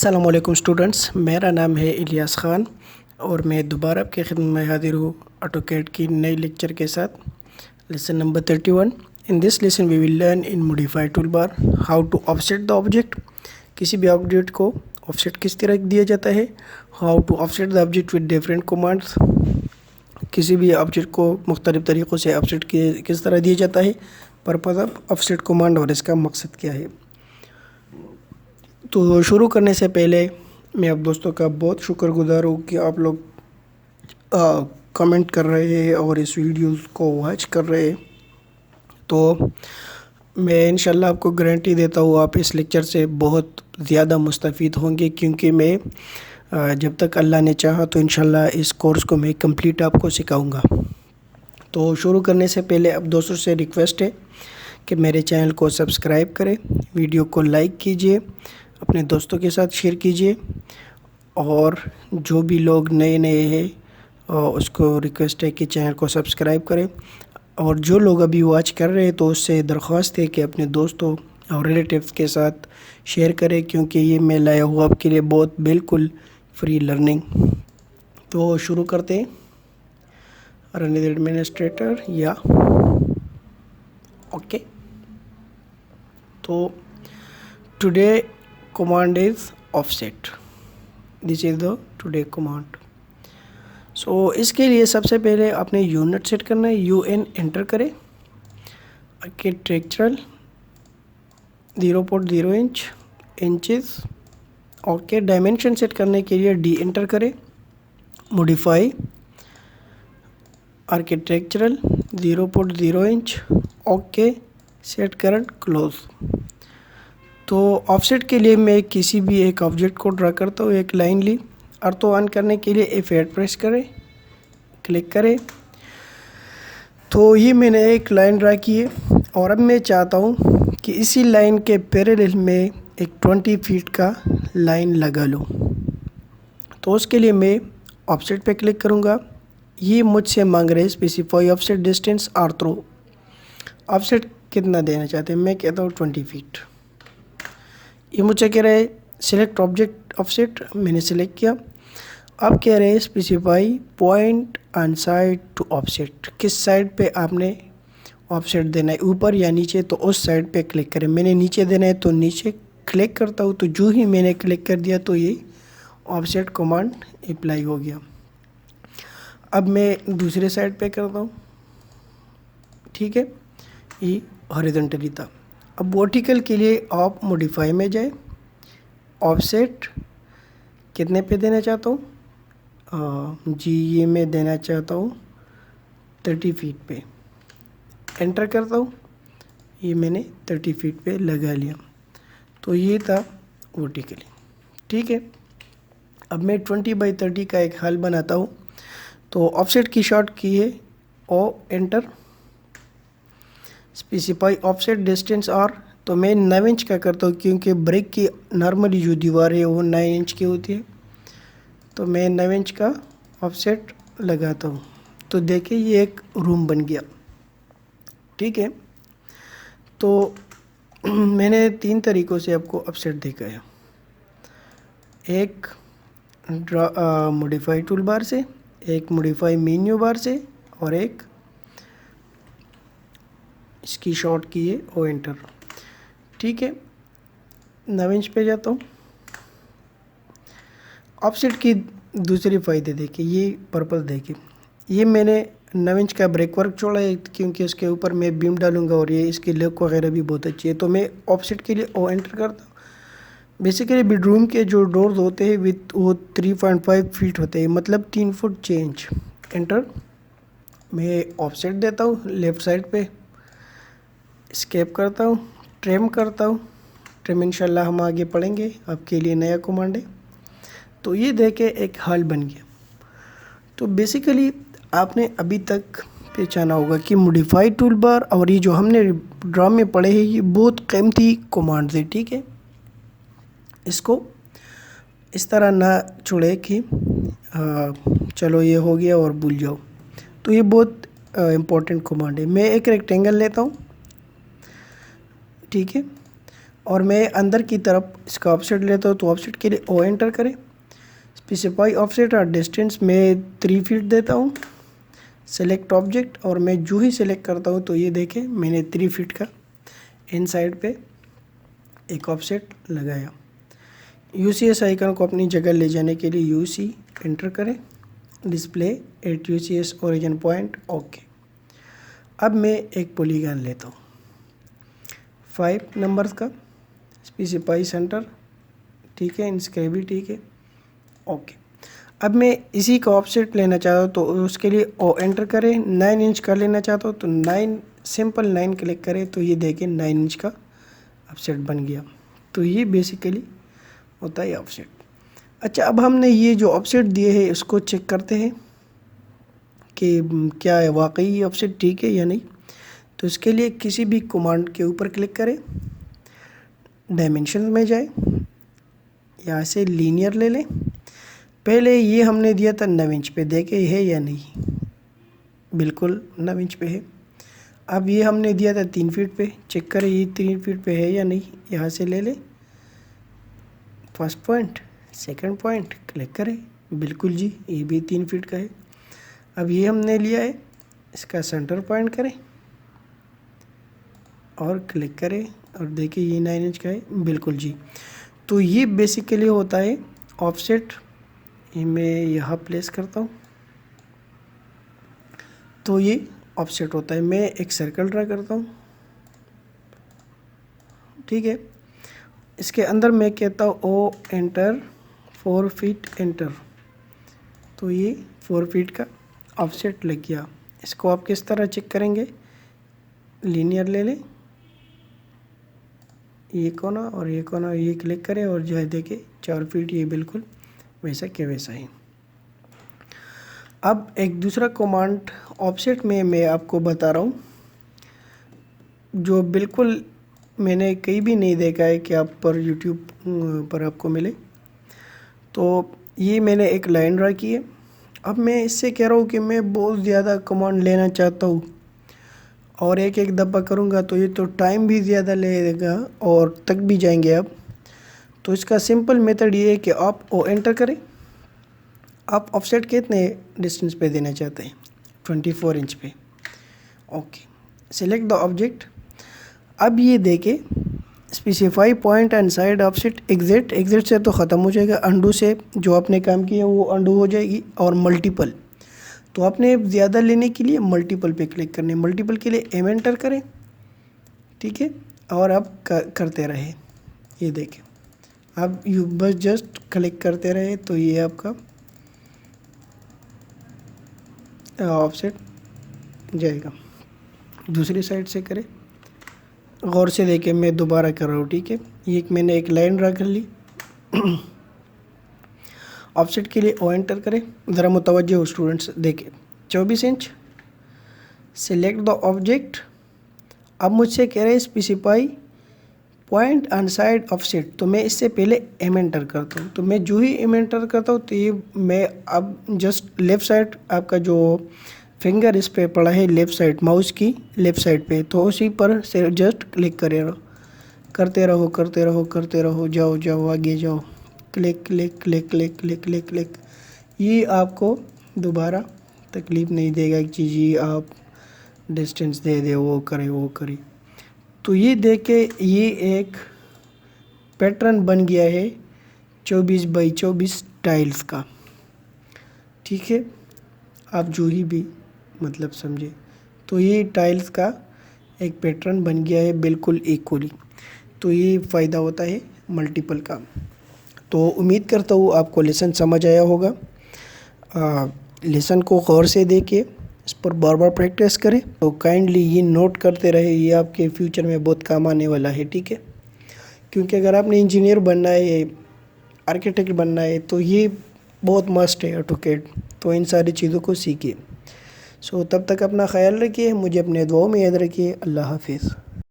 अस्सलामुअलैकुम स्टूडेंट्स, मेरा नाम है इलियास ख़ान और मैं दोबारा आपके खिदमत में हाजिर हूँ ऑटोकैड की नई लेक्चर के साथ। Lesson number 31। In this lesson we will learn in modify tool bar how to offset the object. किसी भी ऑब्जेक्ट को ऑफसेट किस तरह दिया जाता है, how to offset the object with different commands. किसी भी ऑब्जेक्ट को मुख्तलिफ तरीक़ों से ऑफसेट किस तरह दिया जाता है, पर्पज़ ऑफ ऑफसेट कमांड और इसका मकसद क्या है। तो शुरू करने से पहले मैं आप दोस्तों का बहुत शुक्रगुज़ार हूँ कि आप लोग कमेंट कर रहे हैं और इस वीडियोस को वॉच कर रहे हैं। तो मैं इंशाल्लाह आपको गारंटी देता हूँ आप इस लेक्चर से बहुत ज़्यादा मुस्तफ़ीद होंगे, क्योंकि मैं जब तक अल्लाह ने चाहा तो इंशाल्लाह इस कोर्स को मैं कंप्लीट आपको सिखाऊंगा। तो शुरू करने से पहले अब दोस्तों से रिक्वेस्ट है कि मेरे चैनल को सब्सक्राइब करें, वीडियो को लाइक कीजिए, अपने दोस्तों के साथ शेयर कीजिए और जो भी लोग नए हैं उसको रिक्वेस्ट है कि चैनल को सब्सक्राइब करें। और जो लोग अभी वॉच कर रहे हैं तो उससे दरख्वास्त है कि अपने दोस्तों और रिलेटिव्स के साथ शेयर करें, क्योंकि ये मैं लाया हुआ आपके लिए बहुत बिल्कुल फ्री लर्निंग। तो शुरू करते हैं। रन एज एडमिनिस्ट्रेटर या ओके। तो today command is offset. This is the today command. So इसके लिए सबसे पहले आपने यूनिट सेट करना है, UN एंटर करें, architectural 0.0 inch inches. Okay, dimension set करने के लिए D एंटर करें, modify architectural 0.0 inch. Okay, set current close. तो ऑफसेट के लिए मैं किसी भी एक ऑब्जेक्ट को ड्रा करता हूँ, एक लाइन ली। ऑर्थो ऑन करने के लिए F8 प्रेस करें, क्लिक करें। तो ये मैंने एक लाइन ड्रा की है और अब मैं चाहता हूँ कि इसी लाइन के पैरेलल में एक 20 फीट का लाइन लगा लूँ। तो उसके लिए मैं ऑफसेट पे क्लिक करूँगा। ये मुझसे मांग रहे specify offset distance ortho. Offset कितना देना चाहते हैं, मैं कहता हूँ 20 फीट। ये मुझे कह रहे हैं सिलेक्ट ऑब्जेक्ट ऑफसेट, मैंने सेलेक्ट किया। अब कह रहे हैं specify point on side to offset. किस साइड पे आपने ऑफसेट देना है, ऊपर या नीचे, तो उस साइड पे क्लिक करें। मैंने नीचे देना है तो नीचे क्लिक करता हूँ। तो जो ही मैंने क्लिक कर दिया तो ये ऑफसेट कमांड अप्लाई हो गया। अब मैं दूसरे साइड पे करता हूँ, ठीक है, ये हॉरिजॉन्टली था। अब वर्टिकल के लिए आप मॉडिफाई में जाए, ऑफसेट कितने पे देना चाहता हूँ जी, ये मैं देना चाहता हूँ 30 फीट पे। एंटर करता हूँ, ये मैंने 30 फीट पे लगा लिया। तो ये था वर्टिकली, ठीक है। अब मैं 20/30 का एक हल बनाता हूँ। तो ऑफसेट की शॉर्ट की है O enter, specify offset distance और, तो मैं 9 इंच का करता हूँ, क्योंकि ब्रिक की नॉर्मली जो दीवार है वो 9 इंच की होती है। तो मैं 9 इंच का ऑफसेट लगाता हूँ। तो देखिए ये एक रूम बन गया, ठीक है। तो मैंने 3 तरीक़ों से आपको ऑफसेट देखा है, एक मॉडिफाई टूल बार से, एक मॉडिफाई मेन्यू बार से, और एक इसकी शॉर्ट की है ओ एंटर, ठीक है। 9 इंच पे जाता हूँ। ऑफसेट की दूसरी फ़ायदे देखिए, ये पर्पस देखिए, ये मैंने 9 इंच का ब्रेक वर्क छोड़ा है, क्योंकि इसके ऊपर मैं बीम डालूंगा और ये इसकी लुक वगैरह भी बहुत अच्छी है। तो मैं ऑफसेट के लिए ओ एंटर करता हूँ। बेसिकली बेडरूम के जो डोर्स होते हैं विथ वो 3.5 फीट होते हैं, मतलब 3 फुट चेंज। एंटर, मैं ऑफसेट देता हूँ लेफ़्ट साइड पे, स्केप करता हूँ, ट्रिम करता हूँ। ट्रिम इंशाल्लाह हम आगे पढ़ेंगे, आपके लिए नया कमांड है। तो ये देखे एक हाल बन गया। तो बेसिकली आपने अभी तक पहचाना होगा कि मॉडिफाई टूल बार और ये जो हमने ड्रा में पढ़े हैं ये बहुत कीमती कमांड्स है, ठीक है। इसको इस तरह ना छोड़े कि चलो ये हो गया और भूल जाओ। तो ये बहुत इम्पोर्टेंट कमांड है। मैं एक रेक्टेंगल लेता हूँ, ठीक है, और मैं अंदर की तरफ इसका ऑफसेट लेता हूँ, तो ऑफसेट के लिए ओ एंटर करें, स्पेसिफाई ऑफसेट और डिस्टेंस में 3 फीट देता हूँ, सेलेक्ट ऑब्जेक्ट, और मैं जो ही सेलेक्ट करता हूँ तो ये देखें मैंने 3 फीट का इन साइड पे एक ऑफसेट लगाया। यूसीएस आइकन को अपनी जगह ले जाने के लिए यूसी एंटर करें, display at UCS origin point, okay. अब मैं एक पॉलीगॉन लेता हूँ 5 नंबर्स का, स्पेसिफाई सेंटर, ठीक है, इसका भी ठीक है, ओके। अब मैं इसी का ऑफसेट लेना चाहता हूँ तो उसके लिए ओ एंटर करें, 9 इंच का लेना चाहता हूँ तो 9 सिंपल 9 क्लिक करें, तो ये देखें 9 इंच का ऑफसेट बन गया। तो ये बेसिकली होता है ऑफसेट। अच्छा, अब हमने ये जो ऑफसेट दिए हैं इसको चेक करते हैं कि क्या है वाकई ऑफसेट ठीक है या नहीं। तो इसके लिए किसी भी कमांड के ऊपर क्लिक करें, डायमेंशन में जाए, यहाँ से लीनियर ले लें। पहले ये हमने दिया था 9 इंच पे, देखे है या नहीं, बिल्कुल 9 इंच पे है। अब ये हमने दिया था 3 फीट पे, चेक करें ये 3 फीट पे है या नहीं। यहाँ से ले लें first point, second point, click करें, बिल्कुल जी ये भी 3 फीट का है। अब ये हमने लिया है, इसका सेंटर पॉइंट करें और क्लिक करें और देखिए ये 9 इंच का है, बिल्कुल जी। तो ये बेसिकली होता है ऑफसेट। ये मैं यहाँ प्लेस करता हूँ तो ये ऑफसेट होता है। मैं एक सर्कल ड्रा करता हूँ, ठीक है। इसके अंदर मैं कहता हूँ ओ एंटर 4 फीट एंटर, तो ये 4 फीट का ऑफसेट लग गया। इसको आप किस तरह चेक करेंगे, लीनियर ले लें, ये कोना और ये कोना, ये क्लिक करें और जो है देखें 4 फीट, ये बिल्कुल वैसा के वैसा ही। अब एक दूसरा कमांड ऑफसेट में मैं आपको बता रहा हूँ जो बिल्कुल मैंने कहीं भी नहीं देखा है कि आप पर यूट्यूब पर आपको मिले। तो ये मैंने एक लाइन ड्रा की है। अब मैं इससे कह रहा हूँ कि मैं बहुत ज़्यादा कमांड लेना चाहता हूँ और एक एक दफ़ा करूँगा तो ये तो टाइम भी ज़्यादा लगेगा और तक भी जाएंगे आप। तो इसका सिंपल मेथड ये है कि आप ओ एंटर करें। आप ऑफसेट कितने डिस्टेंस पे देना चाहते हैं, 24 इंच पे, ओके। Select the object. अब ये देखें specify point and side offset exit, exit से तो ख़त्म हो जाएगा, अंडू से जो आपने काम किया वो अंडू हो जाएगी, और मल्टीपल तो आपने ज़्यादा लेने के लिए मल्टीपल पे क्लिक करने, मल्टीपल के लिए एम एंटर करें, ठीक है, और आप करते रहे। ये देखें आप यू बस जस्ट क्लिक करते रहे तो ये आपका ऑफसेट जाएगा। दूसरी साइड से करें, गौर से देखें, मैं दोबारा कर रहा हूँ, ठीक है। ये मैंने एक लाइन ड्रा कर ली। ऑफसेट के लिए ओ एंटर करें, ज़रा मुतवज्जे हो स्टूडेंट्स, देखें 24 इंच, सिलेक्ट द ऑब्जेक्ट। अब मुझसे कह रहे हैं specify point and side offset, तो मैं इससे पहले एम एंटर करता हूँ। तो मैं जो ही एम एंटर करता हूँ तो ये मैं अब जस्ट लेफ़्ट साइड, आपका जो फिंगर इस पे पड़ा है लेफ़्ट साइड, माउस की लेफ़्ट साइड पे, तो उसी पर से जस्ट क्लिक करते रहो करते रहो करते रहो करते रहो, जाओ जाओ आगे जाओ, click click click click click click click. ये आपको दोबारा तकलीफ़ नहीं देगा कि जी आप डिस्टेंस दे दे, वो करे वो करे। तो ये देखे ये एक पैटर्न बन गया है 24 बाई 24 टाइल्स का, ठीक है। आप जो ही भी मतलब समझे, तो ये टाइल्स का एक पैटर्न बन गया है बिल्कुल इक्वली। तो ये फ़ायदा होता है मल्टीपल का। तो उम्मीद करता हूँ आपको लेसन समझ आया होगा। लेसन को गौर से देखिए, इस पर बार बार प्रैक्टिस करें। तो काइंडली ये नोट करते रहे, ये आपके फ्यूचर में बहुत काम आने वाला है, ठीक है। क्योंकि अगर आपने इंजीनियर बनना है, आर्किटेक्ट बनना है, तो ये बहुत मस्ट है ऑटोकैड। तो इन सारी चीज़ों को सीखिए। सो तब तक अपना ख्याल रखिए, मुझे अपने दुआओं में याद रखिए। अल्लाह हाफिज़।